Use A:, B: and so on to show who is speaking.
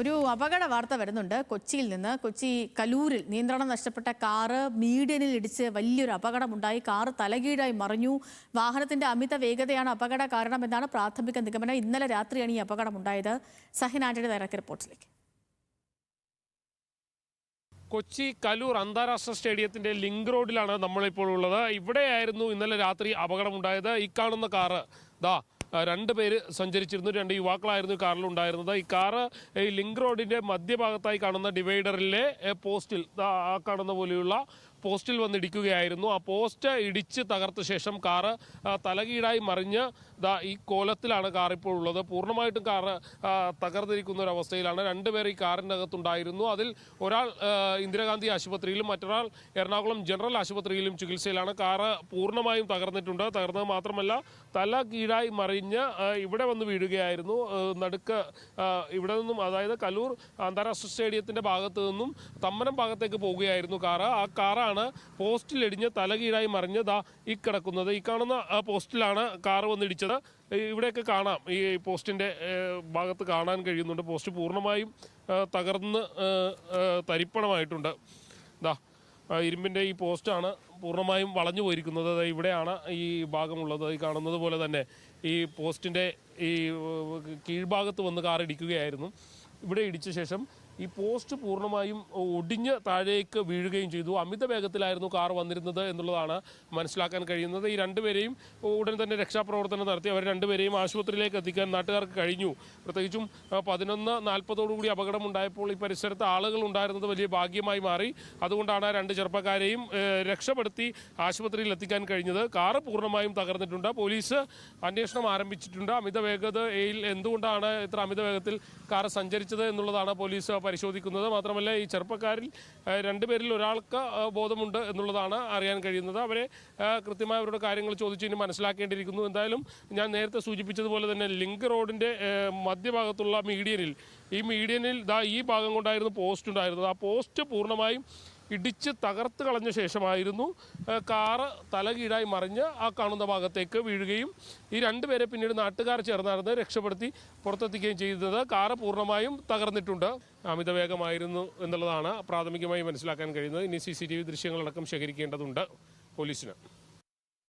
A: ഒരു അപകട വാർത്ത വരുന്നുണ്ട് കൊച്ചിയിൽ നിന്ന്. കൊച്ചി കലൂരിൽ നിയന്ത്രണം നഷ്ടപ്പെട്ട കാറ് മീഡിയനിൽ ഇടിച്ച് വലിയൊരു അപകടമുണ്ടായി. കാറ് തലകീഴായി മറിഞ്ഞു. വാഹനത്തിന്റെ അമിത വേഗതയാണ് അപകട കാരണമെന്നാണ് പ്രാഥമിക നിഗമനം. ഇന്നലെ രാത്രിയാണ് ഈ അപകടമുണ്ടായത്. സഹിൻ ആന്റണി തയ്യാറാക്കിയ റിപ്പോർട്ടിലേക്ക്.
B: കൊച്ചി കലൂർ അന്താരാഷ്ട്ര സ്റ്റേഡിയത്തിന്റെ ലിങ്ക് റോഡിലാണ് നമ്മളിപ്പോൾ ഉള്ളത്. ഇവിടെയായിരുന്നു ഇന്നലെ രാത്രി അപകടമുണ്ടായത്. ഈ കാണുന്ന കാറ് രണ്ട് പേര് സഞ്ചരിച്ചിരുന്നു. രണ്ട് യുവാക്കളായിരുന്നു കാറിൽ ഉണ്ടായിരുന്നത്. ഈ കാറ് ഈ ലിങ്ക് റോഡിന്റെ മധ്യഭാഗത്തായി കാണുന്ന ഡിവൈഡറിലെ പോസ്റ്റിൽ ആ കാണുന്ന പോലെയുള്ള പോസ്റ്റിൽ വന്നിടിക്കുകയായിരുന്നു. ആ പോസ്റ്റ് ഇടിച്ച് തകർത്ത ശേഷം കാറ് തലകീഴായി മറിഞ്ഞ് ഈ കോലത്തിലാണ് കാർ ഇപ്പോൾ ഉള്ളത്. പൂർണ്ണമായിട്ടും കാറ് തകർന്നിരിക്കുന്ന ഒരു അവസ്ഥയിലാണ്. രണ്ടുപേർ ഈ കാറിൻ്റെ അകത്തുണ്ടായിരുന്നു. അതിൽ ഒരാൾ ഇന്ദിരാഗാന്ധി ആശുപത്രിയിലും മറ്റൊരാൾ എറണാകുളം ജനറൽ ആശുപത്രിയിലും ചികിത്സയിലാണ്. കാറ് പൂർണ്ണമായും തകർന്നിട്ടുണ്ട്. തകർന്നത് മാത്രമല്ല, തല കീഴായി മറിഞ്ഞ് ഇവിടെ വന്ന് വീഴുകയായിരുന്നു. നടുക്ക് ഇവിടെ നിന്നും, അതായത് കലൂർ അന്താരാഷ്ട്ര സ്റ്റേഡിയത്തിൻ്റെ ഭാഗത്ത് നിന്നും തമ്മനം ഭാഗത്തേക്ക് പോവുകയായിരുന്നു കാറ്. ആ കാറാണ് പോസ്റ്റിലിടിഞ്ഞ് തലകീഴായി മറിഞ്ഞ് ഈ കിടക്കുന്നത്. ഈ കാണുന്ന പോസ്റ്റിലാണ് കാറ് വന്നിടിച്ചത്. ഇവിടെയൊക്കെ കാണാം, ഈ പോസ്റ്റിൻ്റെ ഭാഗത്ത് കാണാൻ കഴിയുന്നുണ്ട്. പോസ്റ്റ് പൂർണ്ണമായും തകർന്ന് തരിപ്പണമായിട്ടുണ്ട്. ഇരുമ്പിൻ്റെ ഈ പോസ്റ്റാണ് പൂർണ്ണമായും വളഞ്ഞു പോയിരിക്കുന്നത്. ഇവിടെയാണ് ഈ ഭാഗമുള്ളത്. ഈ കാണുന്നത് പോലെ തന്നെ ഈ പോസ്റ്റിൻ്റെ ഈ കീഴ്ഭാഗത്ത് വന്ന് കാർ ഇടിക്കുകയായിരുന്നു. ഇവിടെ ഇടിച്ച ശേഷം ഈ പോസ്റ്റ് പൂർണ്ണമായും ഒടിഞ്ഞ് താഴേക്ക് വീഴുകയും ചെയ്തു. അമിത വേഗത്തിലായിരുന്നു കാർ വന്നിരുന്നത് എന്നുള്ളതാണ് മനസ്സിലാക്കാൻ കഴിയുന്നത്. ഈ രണ്ടുപേരെയും ഉടൻ തന്നെ രക്ഷാപ്രവർത്തനം നടത്തി അവർ രണ്ടുപേരെയും ആശുപത്രിയിലേക്ക് എത്തിക്കാൻ നാട്ടുകാർക്ക് കഴിഞ്ഞു. പ്രത്യേകിച്ചും 11:40 അപകടമുണ്ടായപ്പോൾ ഈ പരിസരത്ത് ആളുകൾ ഉണ്ടായിരുന്നത് വലിയ ഭാഗ്യമായി മാറി. അതുകൊണ്ടാണ് രണ്ട് ചെറുപ്പക്കാരെയും രക്ഷപ്പെടുത്തി ആശുപത്രിയിൽ എത്തിക്കാൻ കഴിഞ്ഞത്. കാറ് പൂർണ്ണമായും തകർന്നിട്ടുണ്ട്. പോലീസ് അന്വേഷണം ആരംഭിച്ചിട്ടുണ്ട്. അമിത വേഗതയിൽ എന്തുകൊണ്ടാണ് ഇത്ര അമിത വേഗത്തിൽ കാർ സഞ്ചരിച്ചത് എന്നുള്ളതാണ് പോലീസ് പരിശോധിക്കുന്നത്. മാത്രമല്ല, ഈ ചെറുപ്പക്കാരിൽ രണ്ടുപേരിൽ ഒരാൾക്ക് ബോധമുണ്ട് എന്നുള്ളതാണ് അറിയാൻ കഴിയുന്നത്. അവരെ കൃത്യമായ അവരുടെ കാര്യങ്ങൾ ചോദിച്ച് ഇനി മനസ്സിലാക്കേണ്ടിയിരിക്കുന്നു. എന്തായാലും ഞാൻ നേരത്തെ സൂചിപ്പിച്ചതുപോലെ തന്നെ ലിങ്ക് റോഡിൻ്റെ മധ്യഭാഗത്തുള്ള ഈ മീഡിയനിൽ ഈ ഭാഗം കൊണ്ടായിരുന്നു പോസ്റ്റ് ഉണ്ടായിരുന്നത്. ആ പോസ്റ്റ് പൂർണ്ണമായും ഇടിച്ച് തകർത്ത് കളഞ്ഞ ശേഷമായിരുന്നു കാറ് തലകീഴായി മറിഞ്ഞ് ആ കാണുന്ന ഭാഗത്തേക്ക് വീഴുകയും ഈ രണ്ടുപേരെ പിന്നീട് നാട്ടുകാർ ചേർന്നായിരുന്നു രക്ഷപ്പെടുത്തി പുറത്തെത്തിക്കുകയും ചെയ്തത്. കാറ് പൂർണ്ണമായും തകർന്നിട്ടുണ്ട്. അമിത വേഗമായിരുന്നു എന്നുള്ളതാണ് പ്രാഥമികമായി മനസ്സിലാക്കാൻ കഴിയുന്നത്. ഇനി CCTV ദൃശ്യങ്ങളടക്കം ശേഖരിക്കേണ്ടതുണ്ട് പോലീസിന്.